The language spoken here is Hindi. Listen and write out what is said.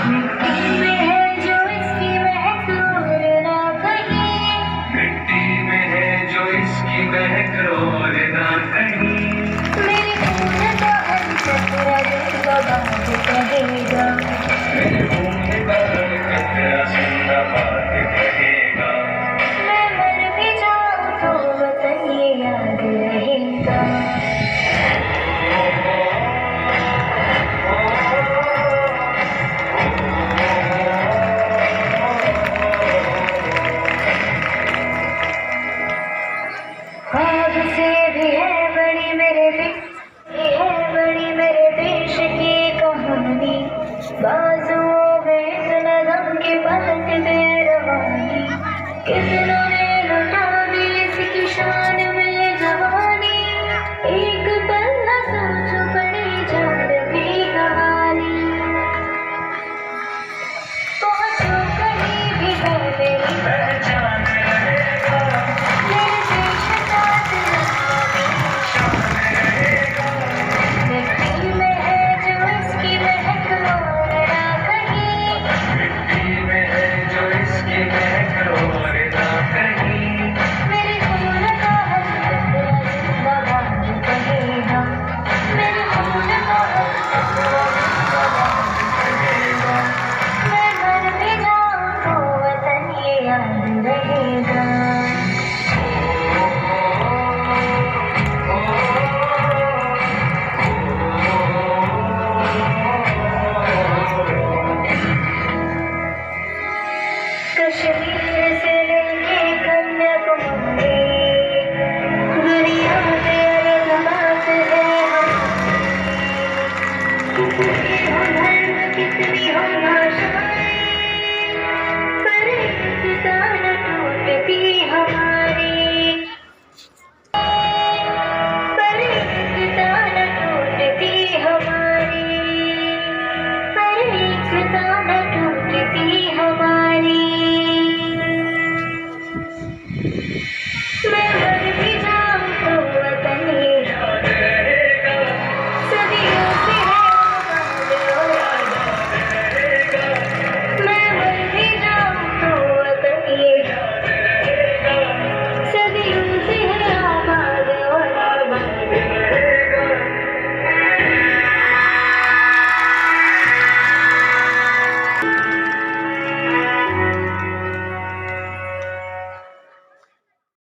मिट्टी में है जो इसकी महक और ना कहीं, मिट्टी में है जो इसकी महक और ना कहीं। मेरे खून का हर कतरा जिंदाबाद कहेगा, मेरे खून का हर कतरा जिंदाबाद कहेगा। मैं मर भी जाऊं तो वतन ये याद रहेगा। ख्वाब से भी है बड़ी मेरे दिल, ये है बड़ी मेरे देश की कहानी। बाजुओं में इतना दम के पलक दे रवानी, कितनों ने लुटा दी इसकी शान में जवानी। एक पल न सोचो पड़ी जान भी कहानी, पहुंचो कहीं भी है मेरी पहचान रहेगा, मेरे देश का रहेगा। मिट्टी में है जो इसकी महक और ना कहीं, मिट्टी में है जो इसकी महक और ना कहीं। मेरे खून का हर कतरा जिंदाबाद कहेगा, मेरे खून का हर कतरा जिंदाबाद कहेगा। मैं मर भी जाऊं तो वतन ये याद रहेगा। कश्मीर से लेके कन्याकुमारी, दुनिया में अलग बात है हमारी। धर्म कितनी हो